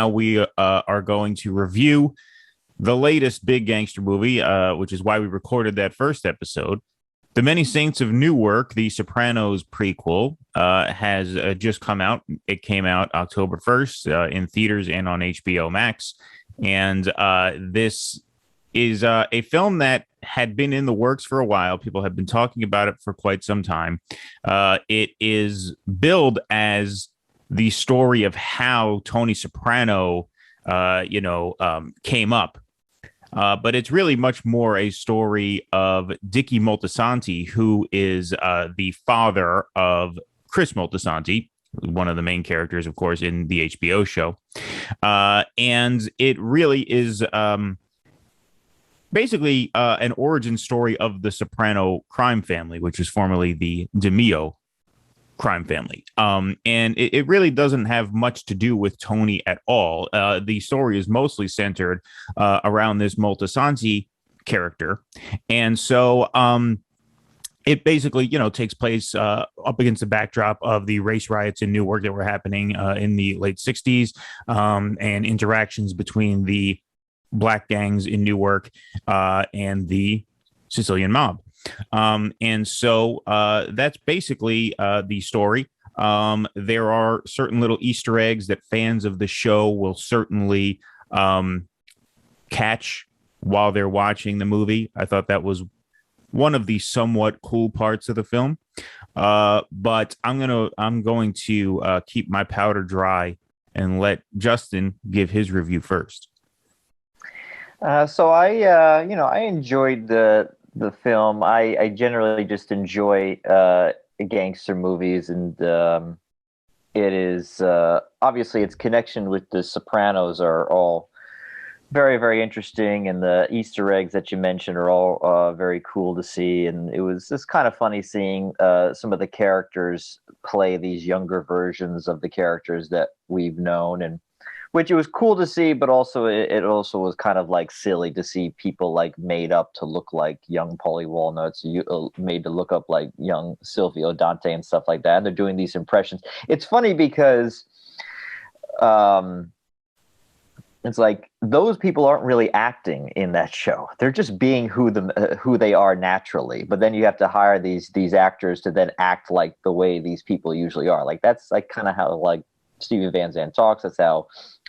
now we are going to review the latest big gangster movie, which is why we recorded that first episode. The Many Saints of Newark, the Sopranos prequel, has just come out. It came out October 1st in theaters and on HBO Max. And this is a film that had been in the works for a while. People have been talking about it for quite some time. It is billed as the story of how Tony Soprano, came up. But it's really much more a story of Dickie Moltisanti, who is the father of Chris Moltisanti, one of the main characters, of course, in the HBO show. And it really is basically an origin story of the Soprano crime family, which is formerly the DeMio crime family. And it really doesn't have much to do with Tony at all. The story is mostly centered around this Moltisanti character. And so it basically, takes place up against the backdrop of the race riots in Newark that were happening in the late 60s and interactions between the black gangs in Newark and the Sicilian mob. And so that's basically the story. There are certain little Easter eggs that fans of the show will certainly catch while they're watching the movie. I thought that was one of the somewhat cool parts of the film. But I'm going to keep my powder dry and let Justin give his review first. So I enjoyed the film. I generally just enjoy gangster movies, and it is obviously its connection with the Sopranos are all very, very interesting, and the Easter eggs that you mentioned are all very cool to see. And it was just kind of funny seeing some of the characters play these younger versions of the characters that we've known, and which it was cool to see, but also it also was kind of like silly to see people like made up to look like young Paulie Walnuts, made to look up like young Silvio Dante and stuff like that. And they're doing these impressions. It's funny because it's like those people aren't really acting in that show. They're just being who they are naturally. But then you have to hire these actors to then act like the way these people usually are. Like that's like kind of how like Steven Van Zandt talks. That's how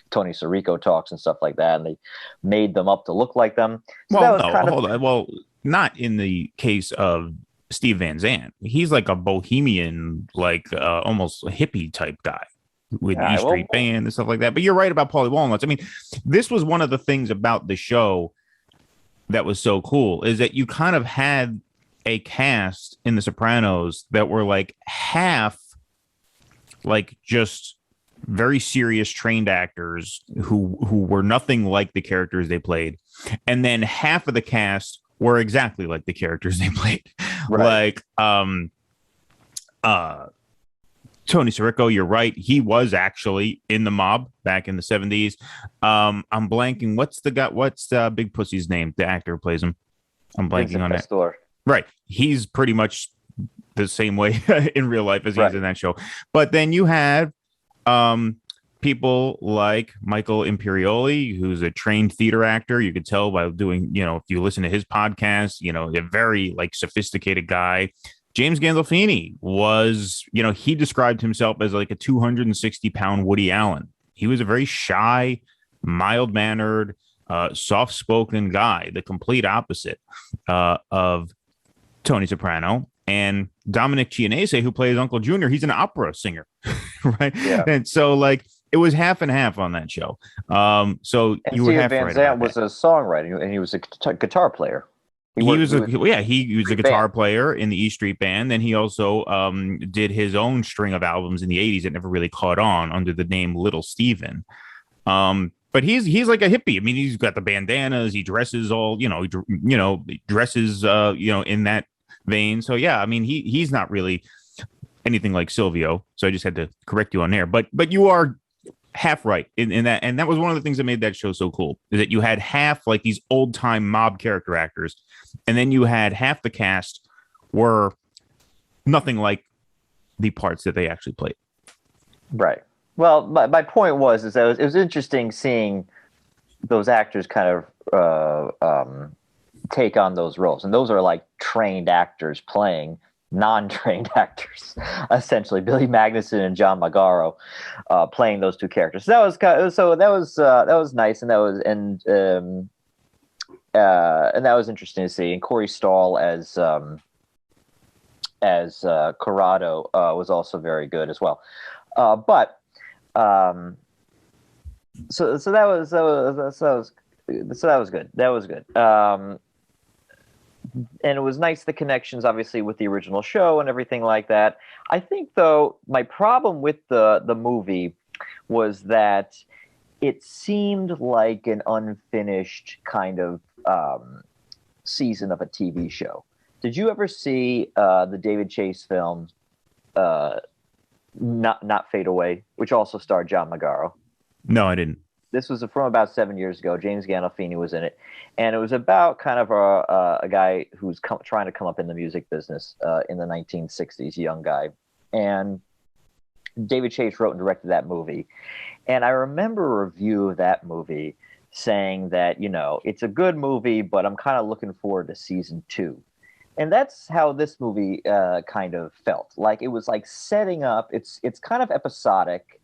Tony Sirico talks and stuff like that, and they made them up to look like them. So well, no, hold on. Well, not in the case of Steve Van Zandt. He's like a bohemian, like almost a hippie type guy with E Street Band and stuff like that. But you're right about Paulie Walnuts. I mean, this was one of the things about the show that was so cool is that you kind of had a cast in The Sopranos that were like half like just very serious trained actors who were nothing like the characters they played, and then half of the cast were exactly like the characters they played. Right. Like Tony Sirico, you're right, he was actually in the mob back in the 70s. I'm blanking, what's Big Pussy's name, the actor who plays him? I'm blanking on it. Right, he's pretty much the same way in real life as he is in that show. But then you have people like Michael Imperioli, who's a trained theater actor. You could tell by doing, if you listen to his podcast, a very like sophisticated guy. James Gandolfini was, he described himself as like a 260-pound Woody Allen. He was a very shy, mild-mannered, soft-spoken guy, the complete opposite of Tony Soprano. And Dominic Chianese, who plays Uncle Junior, he's an opera singer, right? Yeah. And so, like, it was half and half on that show. So and you were half Van right. Zandt was a songwriter, and he was a guitar player. He was a guitar player in the E Street Band. Then he also did his own string of albums in the 80s that never really caught on under the name Little Steven. But he's like a hippie. I mean, he's got the bandanas. He dresses all, dresses in that vein. So yeah, I mean, he's not really anything like Silvio. So I just had to correct you on there. But you are half right in that, and that was one of the things that made that show so cool, is that you had half like these old time mob character actors, and then you had half the cast were nothing like the parts that they actually played. Right. Well, my point was is that it was interesting seeing those actors kind of take on those roles, and those are like trained actors playing non-trained actors, essentially. Billy Magnuson and John Magaro playing those two characters. So that was that was nice, and and that was interesting to see. And Corey Stoll as Corrado was also very good as well. But so that was good. That was good. And it was nice, the connections obviously with the original show and everything like that. I think though my problem with the movie was that it seemed like an unfinished kind of season of a TV show. Did you ever see the David Chase film Not Fade Away, which also starred John Magaro? No, I didn't. This was from about 7 years ago. James Gandolfini was in it, and it was about kind of a guy who's trying to come up in the music business in the 1960s, young guy. And David Chase wrote and directed that movie. And I remember a review of that movie saying that, you know, it's a good movie, but I'm kind of looking forward to season 2. And that's how this movie kind of felt. Like it was like setting up. It's kind of episodic.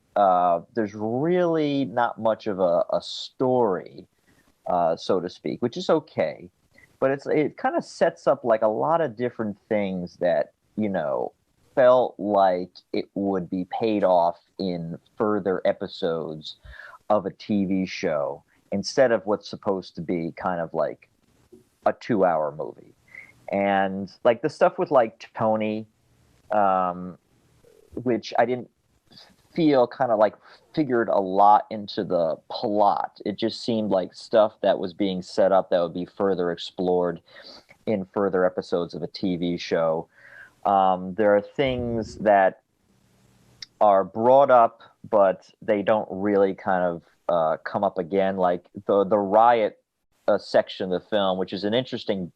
There's really not much of a story, so to speak, which is okay. But it kind of sets up like a lot of different things that, you know, felt like it would be paid off in further episodes of a TV show instead of what's supposed to be kind of like a 2-hour movie. And like the stuff with like Tony, which I didn't feel kind of like figured a lot into the plot. It just seemed like stuff that was being set up that would be further explored in further episodes of a TV show. There are things that are brought up, but they don't really kind of come up again, like the riot section of the film, which is an interesting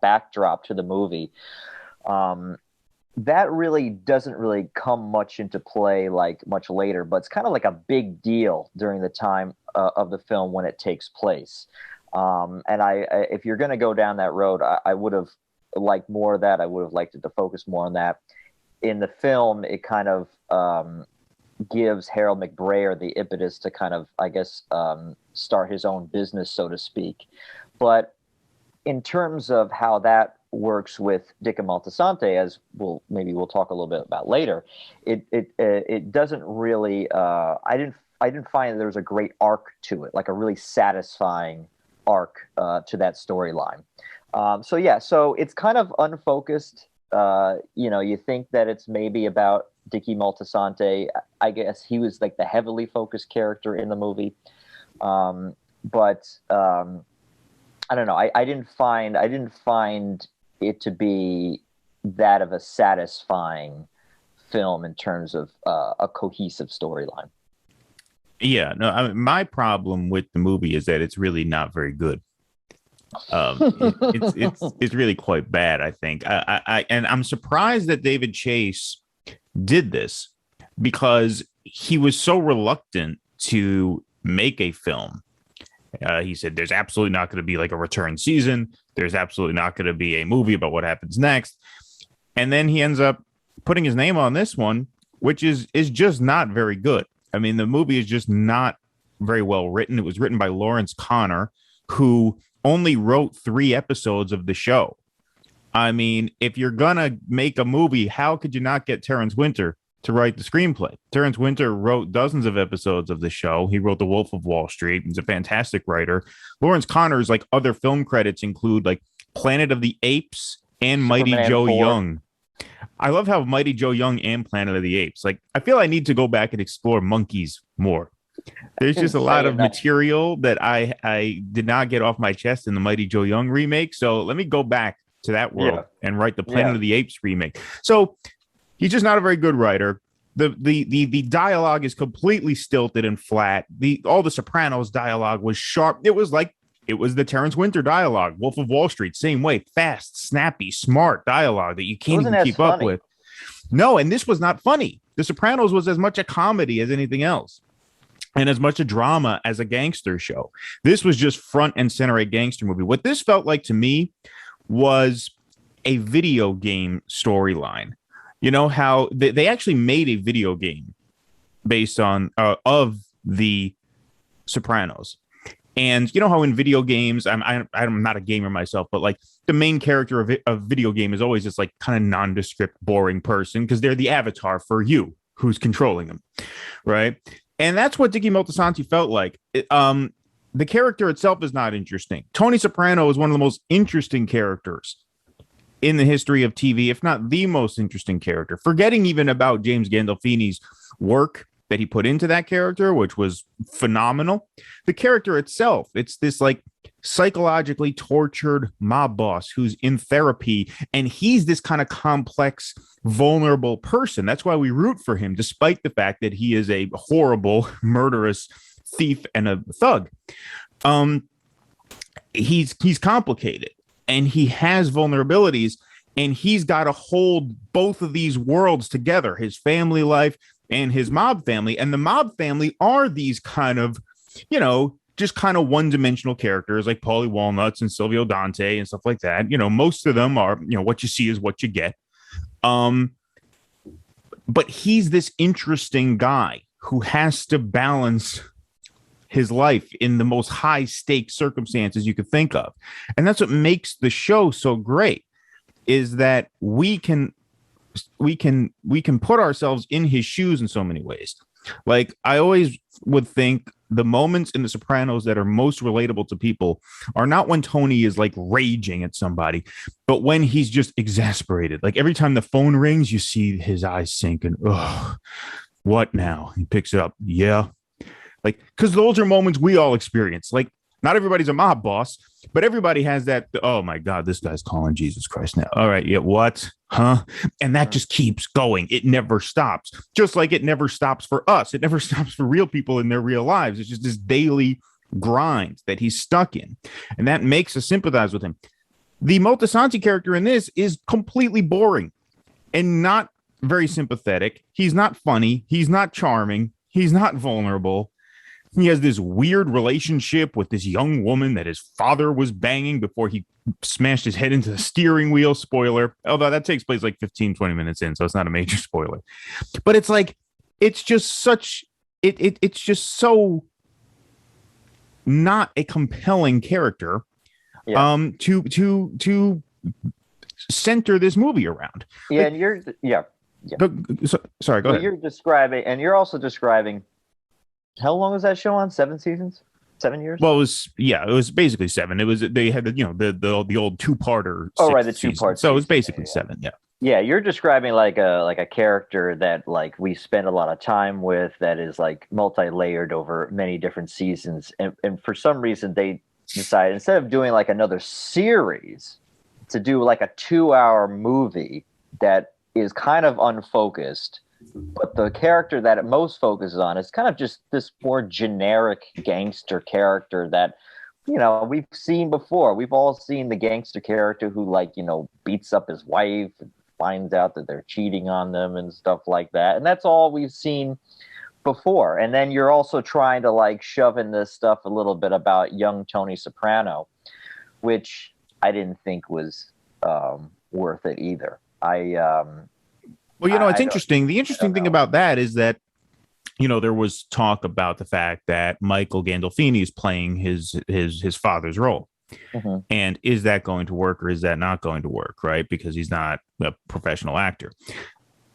backdrop to the movie. That really doesn't really come much into play like much later, but it's kind of like a big deal during the time of the film when it takes place. And if you're going to go down that road, I would have liked more of that. I would have liked it to focus more on that. In the film, it kind of gives Harold McBrayer the impetus to kind of, I guess, start his own business, so to speak. But in terms of how that works with Dick and Moltisanti, as we'll talk a little bit about later, it doesn't really. I didn't find that there was a great arc to it, like a really satisfying arc to that storyline. So it's kind of unfocused. You know, you think that it's maybe about Dickie Moltisanti. I guess he was like the heavily focused character in the movie, but I don't know. I didn't find it to be that of a satisfying film in terms of a cohesive storyline. Yeah, no. My problem with the movie is that it's really not very good. It's really quite bad, I think. And I'm surprised that David Chase did this because he was so reluctant to make a film. He said there's absolutely not going to be like a return season. There's absolutely not going to be a movie about what happens next. And then he ends up putting his name on this one, which is just not very good. I mean, the movie is just not very well written. It was written by Lawrence Connor, who only wrote 3 episodes of the show. I mean, if you're going to make a movie, how could you not get Terrence Winter to write the screenplay? Terrence Winter wrote dozens of episodes of the show. He wrote The Wolf of Wall Street. He's a fantastic writer. Lawrence Connor's like other film credits include like Planet of the Apes and Superman Mighty Joe 4. Young. I love how Mighty Joe Young and Planet of the Apes. Like, I feel I need to go back and explore monkeys more. There's just a lot of material that I did not get off my chest in the Mighty Joe Young remake. So let me go back to that world and write the Planet of the Apes remake. So he's just not a very good writer. The dialogue is completely stilted and flat. All the Sopranos dialogue was sharp. It was the Terrence Winter dialogue. Wolf of Wall Street, same way. Fast, snappy, smart dialogue that you can't even keep up with. No, and this was not funny. The Sopranos was as much a comedy as anything else, and as much a drama as a gangster show. This was just front and center a gangster movie. What this felt like to me was a video game storyline. You know how they actually made a video game based on of the Sopranos. And you know how in video games, I'm not a gamer myself, but like the main character of a video game is always this like kind of nondescript, boring person because they're the avatar for you who's controlling them, right? And that's what Dickie Moltisanti felt like. The character itself is not interesting. Tony Soprano is one of the most interesting characters in the history of TV, if not the most interesting character. Forgetting even about James Gandolfini's work that he put into that character, which was phenomenal. The character itself, it's this like psychologically tortured mob boss who's in therapy, and he's this kind of complex, vulnerable person. That's why we root for him, despite the fact that he is a horrible, murderous thief and a thug. He's complicated, and he has vulnerabilities, and he's got to hold both of these worlds together, his family life and his mob family. And the mob family are these kind of, you know, just kind of one-dimensional characters like Paulie Walnuts and Silvio Dante and stuff like that. You know, most of them are, you know, what you see is what you get. But he's this interesting guy who has to balance his life in the most high-stakes circumstances you could think of. And that's what makes the show so great, is that we can put ourselves in his shoes in so many ways. Like, I always would think the moments in The Sopranos that are most relatable to people are not when Tony is like raging at somebody, but when he's just exasperated. Like every time the phone rings, you see his eyes sink and, oh, what now? He picks it up. Yeah. Like, because those are moments we all experience. Like, not everybody's a mob boss, but everybody has that. Oh my God, this guy's calling Jesus Christ now. All right. Yeah. What? Huh? And that just keeps going. It never stops. Just like it never stops for us. It never stops for real people in their real lives. It's just this daily grind that he's stuck in. And that makes us sympathize with him. The Moltisanti character in this is completely boring and not very sympathetic. He's not funny. He's not charming. He's not vulnerable. He has this weird relationship with this young woman that his father was banging before he smashed his head into the steering wheel. Spoiler. Although that takes place like 15, 20 minutes in, so it's not a major spoiler. But it's like, it's just such, it's just so not a compelling character to center this movie around. Yeah, like, and sorry, go ahead. You're describing, and you're also describing, how long was that show on? 7 seasons? 7 years? Well, it was basically 7. It was, they had the old two-parter. Oh, right, the two-part. So it was basically 7. Yeah. Yeah, you're describing like a character that like we spend a lot of time with, that is like multi-layered over many different seasons, and for some reason they decided, instead of doing like another series, to do like a 2-hour movie that is kind of unfocused. But the character that it most focuses on is kind of just this more generic gangster character that, you know, we've seen before. We've all seen the gangster character who, like, you know, beats up his wife and finds out that they're cheating on them and stuff like that. And that's all we've seen before. And then you're also trying to like shove in this stuff a little bit about young Tony Soprano, which I didn't think was worth it either. Well, you know, it's interesting. The interesting thing about that is that, you know, there was talk about the fact that Michael Gandolfini is playing his father's role. Mm-hmm. And is that going to work or is that not going to work? Right. Because he's not a professional actor.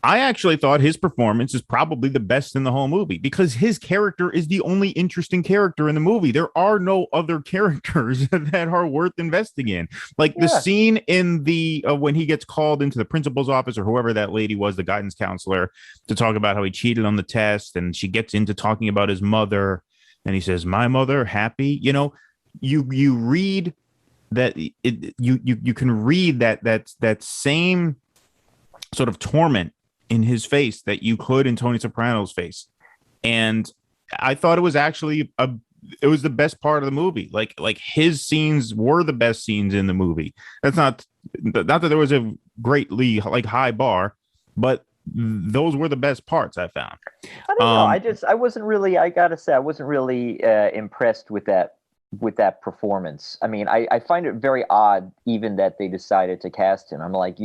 I actually thought his performance is probably the best in the whole movie because his character is the only interesting character in the movie. There are no other characters that are worth investing in. Like the scene in the when he gets called into the principal's office or whoever that lady was, the guidance counselor, to talk about how he cheated on the test. And she gets into talking about his mother. And he says, my mother, happy. You know, you read that you can read that same sort of torment in his face that you could in Tony Soprano's face. And I thought it was actually it was the best part of the movie. Like his scenes were the best scenes in the movie. That's not that there was a greatly like high bar, but those were the best parts I found. I don't know. I wasn't really. I gotta say, I wasn't really impressed with that performance. I mean, I find it very odd, even that they decided to cast him. I'm like,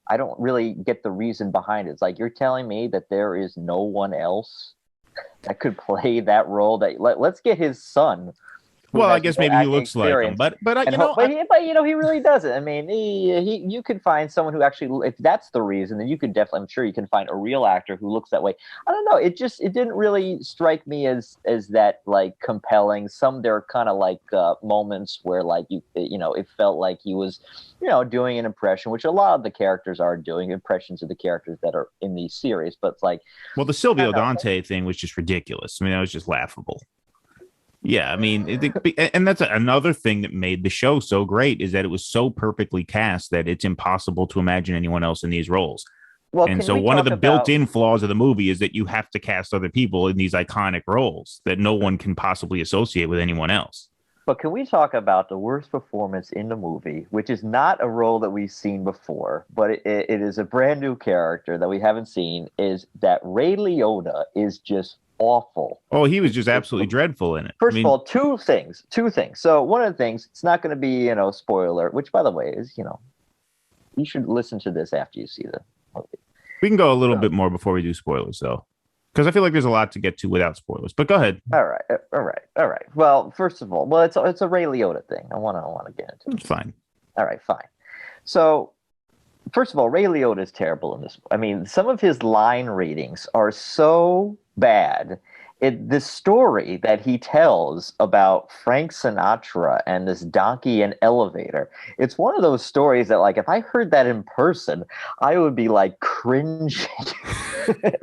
I don't really get the reason behind it. It's like you're telling me that there is no one else that could play that role. Let's get his son, who Well, I has guess no maybe he acting looks like him, experience. but And you know, but he really doesn't. I mean, you could find someone who actually, if that's the reason, then you could definitely. I'm sure you can find a real actor who looks that way. I don't know. It didn't really strike me as that like compelling. Some there are kind of like moments where like it felt like he was doing an impression, which a lot of the characters are doing impressions of the characters that are in these series. But it's like, well, the I Silvio don't know. Dante thing was just ridiculous. I mean, that was just laughable. Yeah, I mean, and that's another thing that made the show so great is that it was so perfectly cast that it's impossible to imagine anyone else in these roles. Well, And can so we one of talk the about? built-in flaws of the movie is that you have to cast other people in these iconic roles that no one can possibly associate with anyone else. But can we talk about the worst performance in the movie, which is not a role that we've seen before, but it is a brand new character that we haven't seen, is that Ray Liotta is just awful. Oh, he was just absolutely dreadful in it. I First of mean, all, two things. Two things. So one of the things, it's not going to be, spoiler, which by the way is, you should listen to this after you see the movie. we can go a little So, bit more before we do spoilers, though, because I feel like there's a lot to get to without spoilers. But go ahead. all right, all right, all right. Well, first of all, it's a Ray Liotta thing. I want to get into it. It's fine. All right, fine. So first of all, Ray Liotta is terrible in this. I mean, some of his line readings are so bad. The story that he tells about Frank Sinatra and this donkey and elevator, it's one of those stories that, like, if I heard that in person, I would be like cringing. I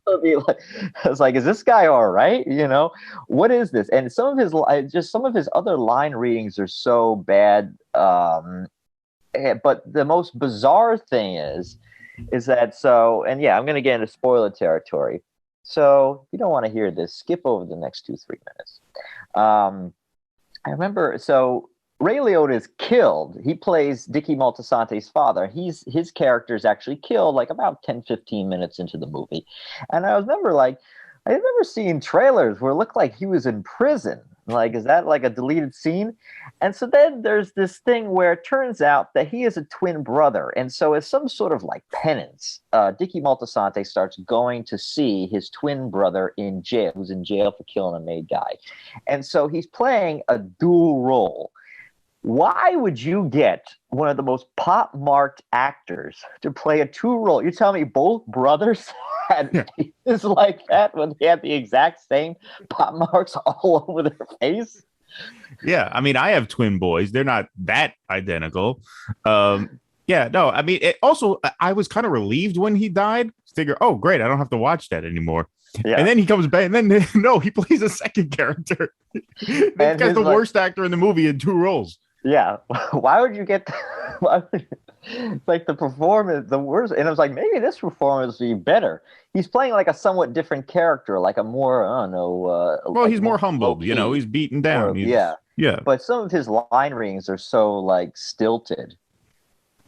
would be like, I was like, is this guy all right? What is this? And some of his other line readings are so bad. But the most bizarre thing is that and yeah, I'm going to get into spoiler territory. So if you don't want to hear this, skip over the next 2-3 minutes. I remember, so Ray Liotta is killed. He plays Dicky Moltisante's father. His character is actually killed like about 10-15 minutes into the movie. And I remember seeing trailers where it looked like he was in prison. Like, is that like a deleted scene? And so then there's this thing where it turns out that he is a twin brother. And so as some sort of like penance, Dicky Moltisanti starts going to see his twin brother in jail, who's in jail for killing a maid guy. And so he's playing a dual role. Why would you get one of the most pop-marked actors to play a two role? You tell me both brothers had faces like that when they had the exact same pop marks all over their face? Yeah, I mean, I have twin boys. They're not that identical. Yeah, no, I mean, I was kind of relieved when he died. Figure, oh, great, I don't have to watch that anymore. Yeah. And then he comes back, and then no, he plays a second character. This guy's the worst actor in the movie in two roles. Yeah, why would you get? It's like the performance, the worst, and I was like, maybe this performance would be better. He's playing like a somewhat different character, like a more, I don't know. Well, like he's more humbled, he's beaten down. Yeah. Yeah. But some of his line readings are so like stilted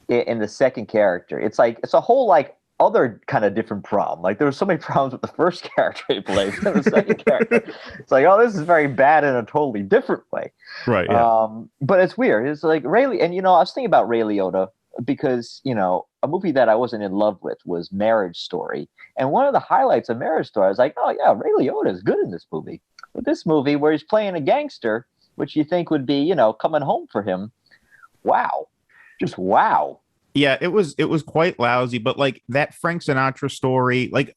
in the second character. It's a whole like other kind of different problem. Like there were so many problems with the first character he played, and the second character. It's like, oh, this is very bad in a totally different way. Right. Yeah. But it's weird. It's like and I was thinking about Ray Liotta because a movie that I wasn't in love with was Marriage Story, and one of the highlights of Marriage Story, I was like, oh yeah, Ray Liotta is good in this movie. But this movie where he's playing a gangster, which you think would be coming home for him, wow, just wow. Yeah, it was quite lousy, but like that Frank Sinatra story, like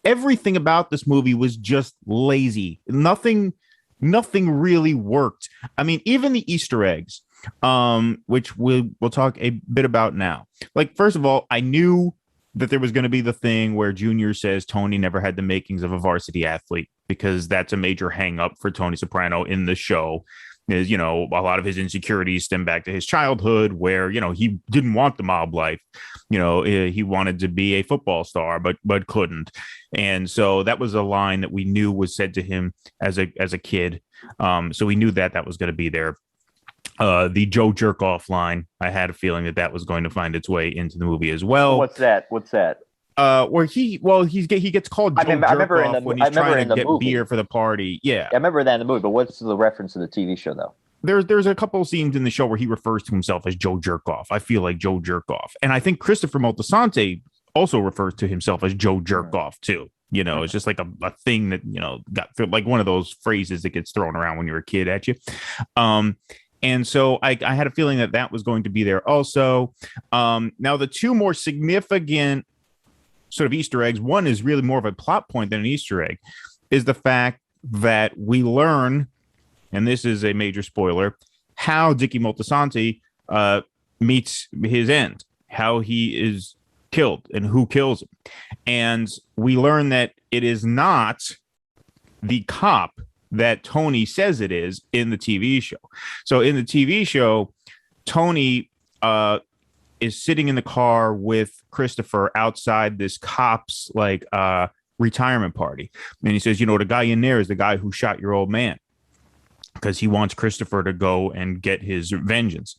everything about this movie was just lazy. Nothing really worked. I mean, even the Easter eggs, which we'll talk a bit about now. Like, first of all, I knew that there was going to be the thing where Junior says Tony never had the makings of a varsity athlete, because that's a major hang up for Tony Soprano in the show. Is a lot of his insecurities stem back to his childhood, where he didn't want the mob life. He wanted to be a football star, but couldn't. And so that was a line that we knew was said to him as a kid. So we knew that was going to be there. The Joe Jerkoff line, I had a feeling that that was going to find its way into the movie as well. What's that? What's that? Where he gets called Joe I remember in Jerkoff the when I he's trying remember to in the get movie. beer for the party. Yeah, I remember that in the movie. But what's the reference to the TV show though? there's a couple of scenes in the show where he refers to himself as Joe Jerkoff. I feel like Joe Jerkoff, and I think Christopher Moltisanti also refers to himself as Joe Mm-hmm. Jerkoff too. You know, it's just like a thing that got like one of those phrases that gets thrown around when you're a kid at you. Um, and so I had a feeling that that was going to be there also. Now the two more significant sort of Easter eggs. One is really more of a plot point than an Easter egg, is the fact that we learn, and this is a major spoiler, how Dickie Moltisanti meets his end, how he is killed and who kills him. And we learn that it is not the cop that Tony says it is in the TV show. So in the TV show, Tony is sitting in the car with Christopher outside this cop's like retirement party. And he says, the guy in there is the guy who shot your old man, because he wants Christopher to go and get his vengeance.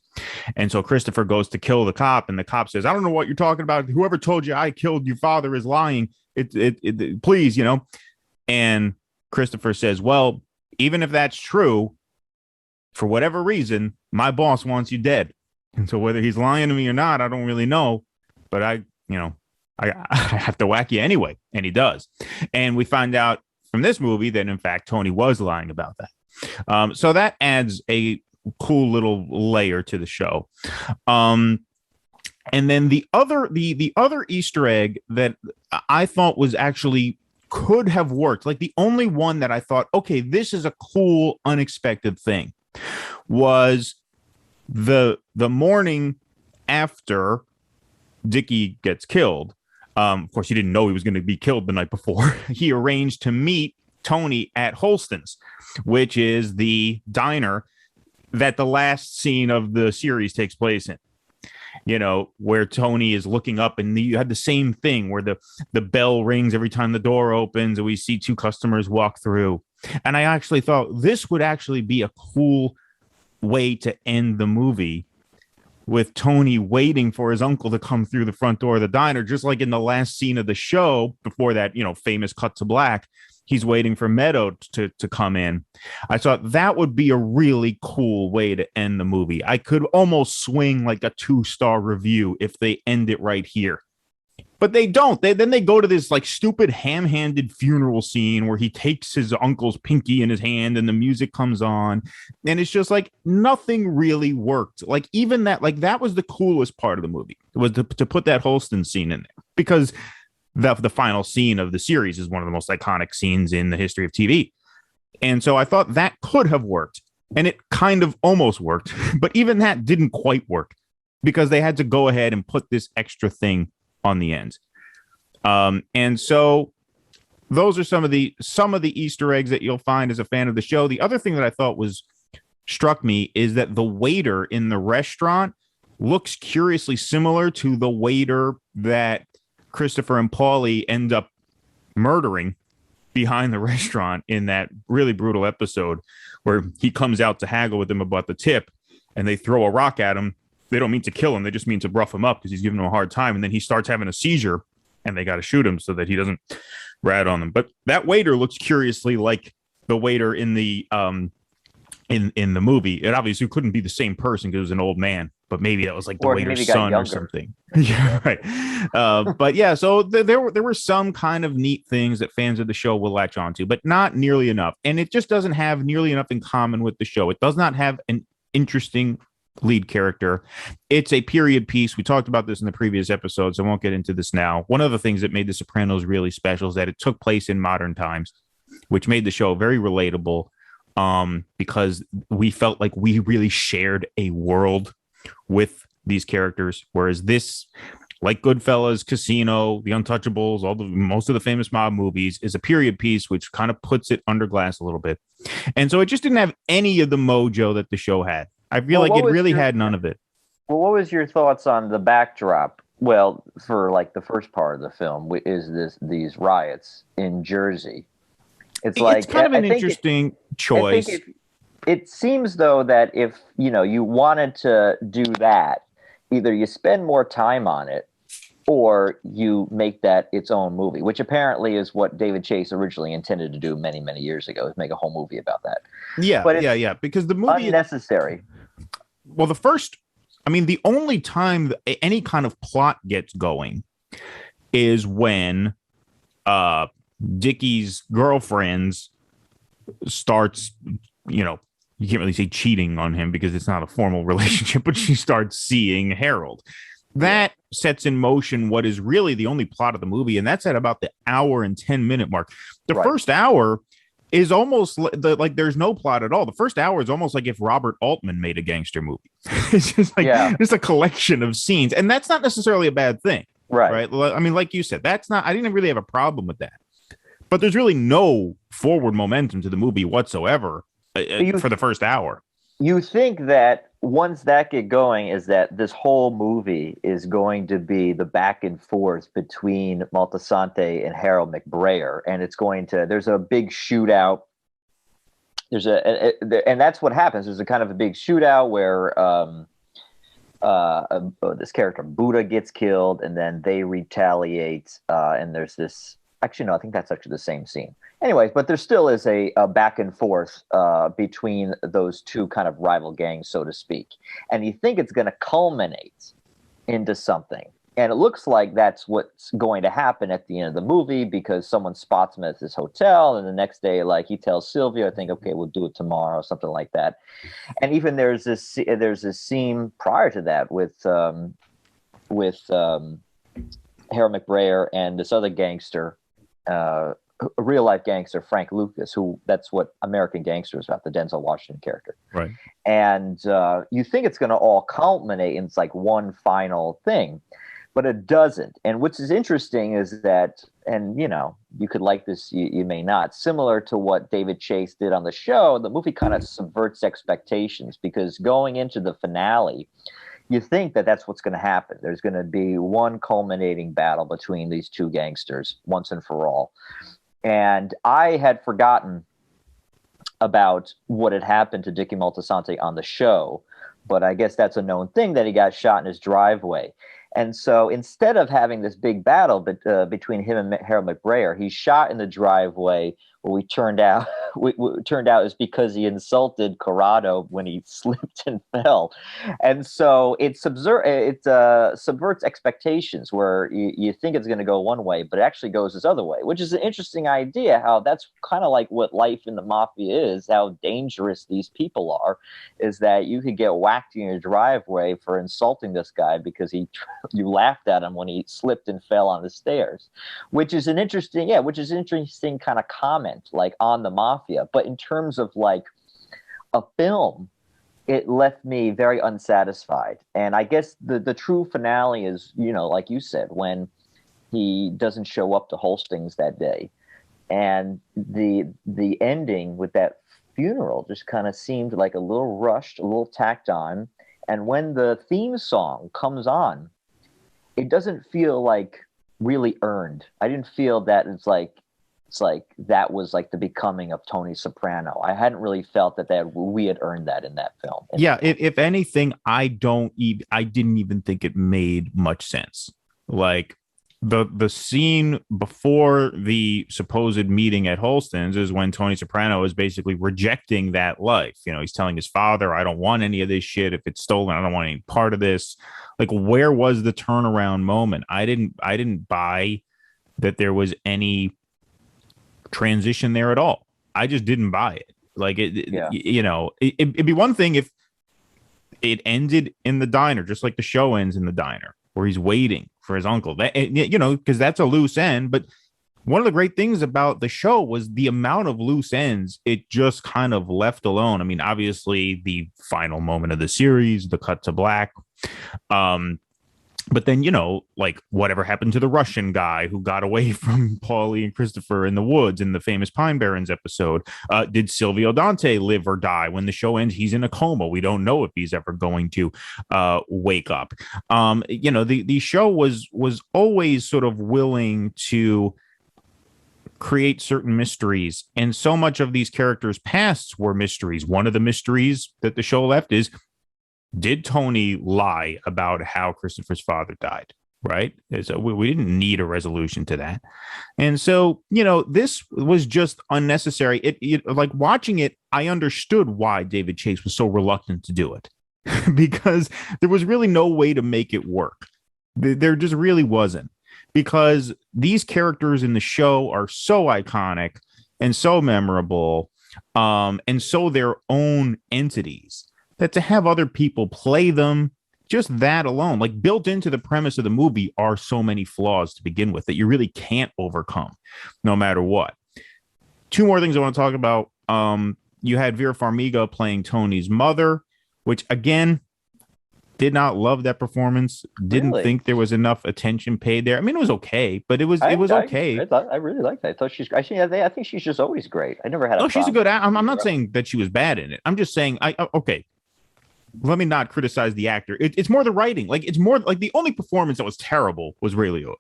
And so Christopher goes to kill the cop, and the cop says, I don't know what you're talking about. Whoever told you I killed your father is lying. Please, And Christopher says, well, even if that's true, for whatever reason, my boss wants you dead. And so whether he's lying to me or not, I don't really know. But I have to whack you anyway. And he does. And we find out from this movie that, in fact, Tony was lying about that. So that adds a cool little layer to the show. And then the other Easter egg that I thought was actually could have worked, like the only one that I thought, okay, this is a cool, unexpected thing, was the morning after Dickie gets killed. Of course, he didn't know he was going to be killed the night before. He arranged to meet Tony at Holston's, which is the diner that the last scene of the series takes place in. Where Tony is looking up, and you had the same thing where the bell rings every time the door opens, and we see two customers walk through. And I actually thought this would actually be a cool way to end the movie, with Tony waiting for his uncle to come through the front door of the diner, just like in the last scene of the show before that, famous cut to black. He's waiting for Meadow to come in. I thought that would be a really cool way to end the movie. I could almost swing like a 2-star review if they end it right here. But they don't. Then they go to this like stupid ham-handed funeral scene where he takes his uncle's pinky in his hand and the music comes on. And it's just like nothing really worked. Like even that, like that was the coolest part of the movie, was to put that Holston scene in there, because the final scene of the series is one of the most iconic scenes in the history of TV. And so I thought that could have worked, and it kind of almost worked, but even that didn't quite work because they had to go ahead and put this extra thing on the end. And so those are some of the Easter eggs that you'll find as a fan of the show. The other thing that I thought struck me is that the waiter in the restaurant looks curiously similar to the waiter that Christopher and Paulie end up murdering behind the restaurant in that really brutal episode where he comes out to haggle with them about the tip, and they throw a rock at him. They don't mean to kill him. They just mean to rough him up because he's giving them a hard time. And then he starts having a seizure, and they got to shoot him so that he doesn't rat on them. But that waiter looks curiously like the waiter in the in the movie. It obviously couldn't be the same person because it was an old man, but maybe that was like the waiter's son or something. Yeah, right. But yeah, so there were some kind of neat things that fans of the show will latch onto, but not nearly enough. And it just doesn't have nearly enough in common with the show. It does not have an interesting lead character. It's a period piece. We talked about this in the previous episodes. I won't get into this now. One of the things that made The Sopranos really special is that it took place in modern times, which made the show very relatable, because we felt like we really shared a world with these characters. Whereas this, like Goodfellas, Casino, The Untouchables, most of the famous mob movies, is a period piece, which kind of puts it under glass a little bit. And so it just didn't have any of the mojo that the show had. I feel like it really had none of it. Well, what was your thoughts on the backdrop? Well, for like the first part of the film, is these riots in Jersey? It's kind of an interesting choice. it seems though that if you wanted to do that, either you spend more time on it or you make that its own movie, which apparently is what David Chase originally intended to do many, many years ago, is make a whole movie about that. Yeah, But yeah, it's yeah. Because the movie, unnecessary. well, the first, I mean, the only time any kind of plot gets going is when uh Dickie's girlfriends starts, you know, you can't really say cheating on him because it's not a formal relationship, but she starts seeing Harold. Yeah. That sets in motion what is really the only plot of the movie, and that's at about the hour and 10-minute mark. The Right. first hour is almost like there's no plot at all. The first hour is almost like if Robert Altman made a gangster movie. It's just like Yeah. just a collection of scenes, and that's not necessarily a bad thing, Right. right? I mean, like you said, that's not. I didn't really have a problem with that, but there's really no forward momentum to the movie whatsoever You for the first hour. you think that once that get going, is that this whole movie is going to be the back and forth between Maltasante and Harold McBrayer, and it's going to there's a big shootout. And that's what happens. There's a kind of a big shootout where this character Buddha gets killed, and then they retaliate. And there's this. Actually, no, I think that's actually the same scene. Anyways, but there still is a back and forth between those two kind of rival gangs, so to speak. And you think it's going to culminate into something. And it looks like that's what's going to happen at the end of the movie, because someone spots him at this hotel, and the next day, like, he tells Sylvia, I think, okay, we'll do it tomorrow, something like that. And even there's this scene prior to that with Harold McBrayer and this other gangster, a real life gangster, Frank Lucas, who that's what American Gangster is about, the Denzel Washington character. Right. And you think it's going to all culminate in like one final thing, but it doesn't. And what's interesting is that, and you could like this, you may not, similar to what David Chase did on the show, the movie kind of subverts expectations, because going into the finale, you think that that's what's going to happen. There's going to be one culminating battle between these two gangsters once and for all. And I had forgotten about what had happened to Dickie Moltisanti on the show, but I guess that's a known thing, that he got shot in his driveway. And so instead of having this big battle between him and Harold McBrayer, he's shot in the driveway. What we turned out is because he insulted Corrado when he slipped and fell. And so it subverts expectations, where you think it's going to go one way, but it actually goes this other way, which is an interesting idea, how that's kind of like what life in the mafia is, how dangerous these people are, is that you could get whacked in your driveway for insulting this guy because you laughed at him when he slipped and fell on the stairs, which is an interesting kind of comment, like, on the mafia. But in terms of like a film, it left me very unsatisfied. And I guess the true finale is, like you said, when he doesn't show up to Holstings that day, and the ending with that funeral just kind of seemed like a little rushed, a little tacked on. And when the theme song comes on, it doesn't feel like really earned. I didn't feel that it's like that was like the becoming of Tony Soprano. I hadn't really felt that we had earned that in that film. Yeah, if anything, I didn't even think it made much sense. Like the scene before the supposed meeting at Holston's is when Tony Soprano is basically rejecting that life. He's telling his father, I don't want any of this shit. If it's stolen, I don't want any part of this. Like, where was the turnaround moment? I didn't buy that there was any transition there at all. I just didn't buy it. Like, it'd be one thing if it ended in the diner, just like the show ends in the diner, where he's waiting for his uncle. That, because that's a loose end. But one of the great things about the show was the amount of loose ends it just kind of left alone. I mean, obviously, the final moment of the series, the cut to black. But then, like, whatever happened to the Russian guy who got away from Paulie and Christopher in the woods in the famous Pine Barrens episode? Did Silvio Dante live or die? When the show ends, he's in a coma. We don't know if he's ever going to wake up. The show was always sort of willing to create certain mysteries. And so much of these characters' pasts were mysteries. One of the mysteries that the show left is, did Tony lie about how Christopher's father died? Right. So we didn't need a resolution to that. And so, this was just unnecessary. Like watching it, I understood why David Chase was so reluctant to do it because there was really no way to make it work. There just really wasn't, because these characters in the show are so iconic and so memorable, and so their own entities, that to have other people play them, just that alone, like built into the premise of the movie, are so many flaws to begin with that you really can't overcome no matter what. Two more things I want to talk about. You had Vera Farmiga playing Tony's mother, which again, did not love that performance. Didn't Really? think there was enough attention paid there. I mean, it was okay, but it was okay. I really like that. I thought she's. I think she's just always great. I never had a Oh, she's a problem. good. I'm not saying that she was bad in it. I'm just saying okay. Let me not criticize the actor. It's more the writing. Like, it's more like the only performance that was terrible was Ray Liotta,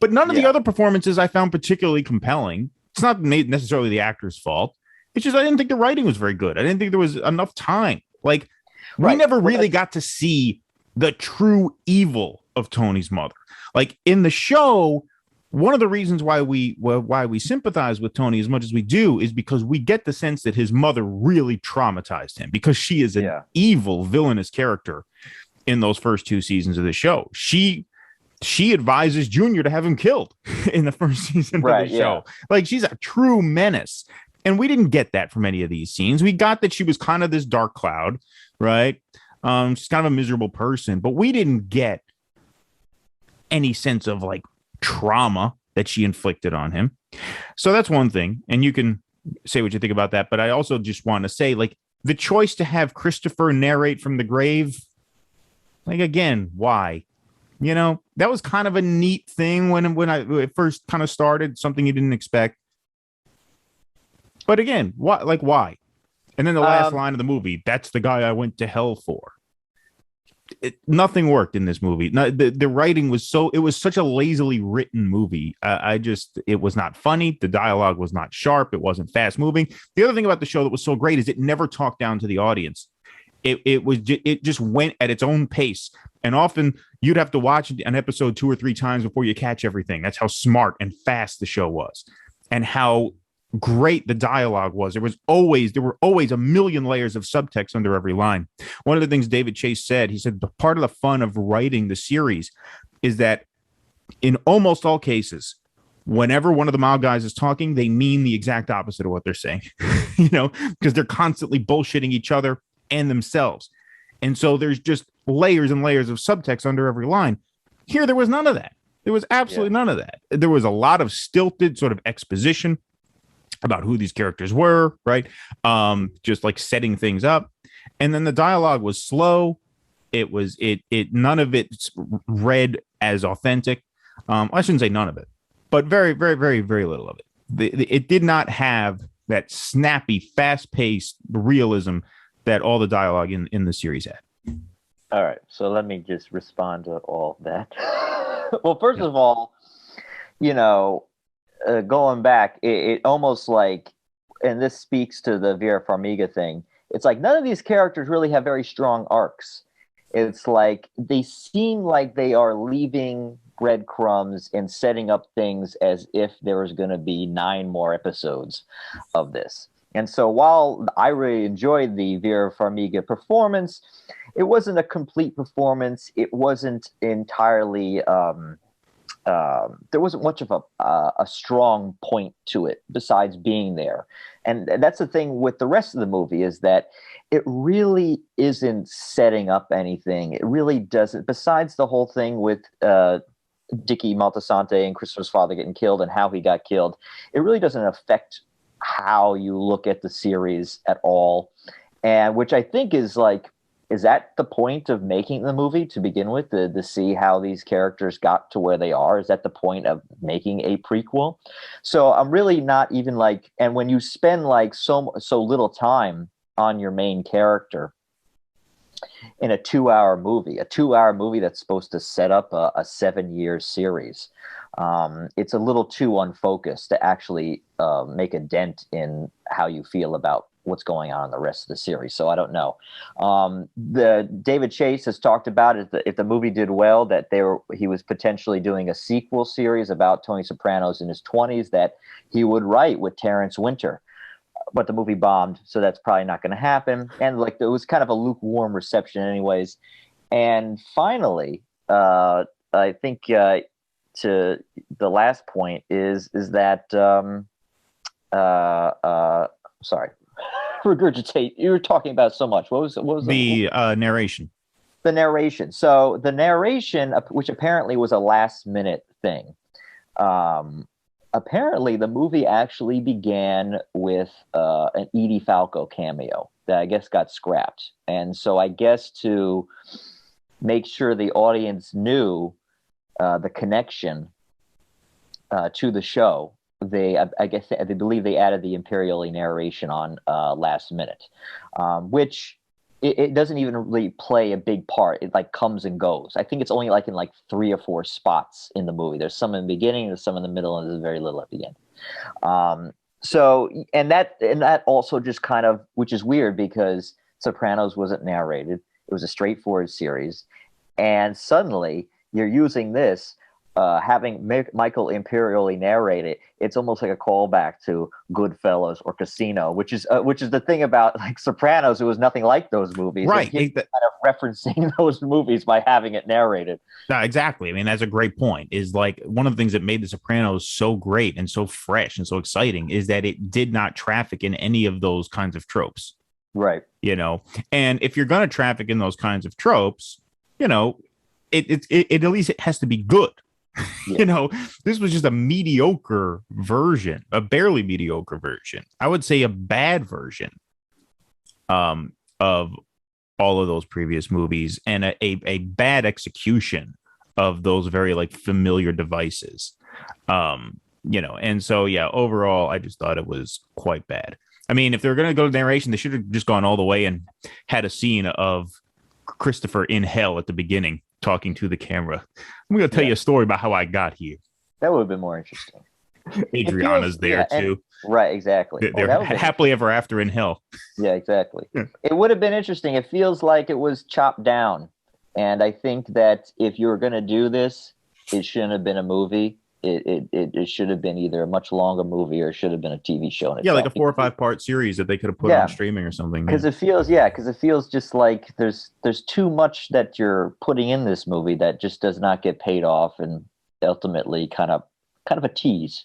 but none of the Yeah. other performances I found particularly compelling. It's not necessarily the actor's fault. It's just I didn't think the writing was very good. I didn't think there was enough time. Like, we Right. never Well, really got to see the true evil of Tony's mother. Like in the show, one of the reasons why we sympathize with Tony as much as we do is because we get the sense that his mother really traumatized him, because she is an Yeah. evil, villainous character in those first two seasons of the show. She advises Junior to have him killed in the first season Right, of the show. Like, she's a true menace. And we didn't get that from any of these scenes. We got that she was kind of this dark cloud, right? She's kind of a miserable person, but we didn't get any sense of like trauma that she inflicted on him. So that's one thing. And you can say what you think about that. But I also just want to say, like, the choice to have Christopher narrate from the grave, like, again, why? That was kind of a neat thing when it first kind of started, something you didn't expect. But again, why? Like, why? And then the last line of the movie, that's the guy I went to hell for. Nothing worked in this movie. No, the writing was it was such a lazily written movie. It was not funny. The dialogue was not sharp. It wasn't fast moving. The other thing about the show that was so great is it never talked down to the audience. It just went at its own pace. And often you'd have to watch an episode 2 or 3 times before you catch everything. That's how smart and fast the show was, and how great the dialogue was. There were always a million layers of subtext under every line. One of the things David Chase said, he said, the part of the fun of writing the series is that in almost all cases, whenever one of the Mao guys is talking, they mean the exact opposite of what they're saying, because they're constantly bullshitting each other and themselves. And so there's just layers and layers of subtext under every line. Here, there was none of that. There was absolutely none of that. There was a lot of stilted sort of exposition about who these characters were, right? Just like setting things up. And then the dialogue was slow. None of it read as authentic. I shouldn't say none of it, but very, very, very, very little of it. It did not have that snappy, fast-paced realism that all the dialogue in the series had. All right. So let me just respond to all that. Well, first of all, going back, it almost like, and this speaks to the Vera Farmiga thing, it's like none of these characters really have very strong arcs. It's like they seem like they are leaving breadcrumbs and setting up things as if there was going to be 9 more episodes of this. And so while I really enjoyed the Vera Farmiga performance, it wasn't a complete performance. It wasn't entirely there wasn't much of a strong point to it besides being there. And that's the thing with the rest of the movie, is that it really isn't setting up anything. It really doesn't, besides the whole thing with Dickie Maltasante and Christopher's father getting killed and how he got killed. It really doesn't affect how you look at the series at all. And which I think is like, is that the point of making the movie to begin with, to see how these characters got to where they are? Is that the point of making a prequel? So I'm really not even like, and when you spend like so little time on your main character, in a 2 hour movie, a 2 hour movie that's supposed to set up a 7 year series. It's a little too unfocused to actually make a dent in how you feel about what's going on in the rest of the series. So I don't know. The David Chase has talked about it, if the movie did well, that he was potentially doing a sequel series about Tony Sopranos in his 20s that he would write with Terrence Winter, but the movie bombed, so that's probably not going to happen. And like it was kind of a lukewarm reception, anyways. And finally, I think to the last point is that sorry, regurgitate. You were talking about so much. What was The narration. the narration? So the narration, which apparently was a last minute thing. Apparently the movie actually began with an Edie Falco cameo that I guess got scrapped. And so I guess to make sure the audience knew the connection to the show, I guess they believe they added the Imperioli narration on last minute, which it doesn't even really play a big part. It like comes and goes. I think it's only like in like 3 or 4 spots in the movie. There's some in the beginning, there's some in the middle, and there's very little at the end. So and that also just kind of, which is weird because Sopranos wasn't narrated. It was a straightforward series, and suddenly you're using this, having Michael Imperioli narrate it. It's almost like a callback to Goodfellas or Casino, which is the thing about like Sopranos. It was nothing like those movies, Right? Kind of referencing those movies by having it narrated. No, exactly. I mean, that's a great point. Is like one of the things that made The Sopranos so great and so fresh and so exciting is that it did not traffic in any of those kinds of tropes. Right. And if you're going to traffic in those kinds of tropes, it at least it has to be good. Yeah. This was just a mediocre version, a barely mediocre version. I would say a bad version of all of those previous movies, and a bad execution of those very like familiar devices. And so yeah, overall, I just thought it was quite bad. I mean, if they're going to go to narration, they should have just gone all the way and had a scene of Christopher in hell at the beginning talking to the camera. I'm going to tell you a story about how I got here. That would have been more interesting. Adriana's there too. Right, exactly. They're happily ever after in hell. Yeah, exactly. It would have been interesting. It feels like it was chopped down. And I think that if you were going to do this, it shouldn't have been a movie. It should have been either a much longer movie or it should have been a TV show. Yeah, like a 4 or 5 part series that they could have put on streaming or something. Because it feels just like there's too much that you're putting in this movie that just does not get paid off, and ultimately kind of a tease.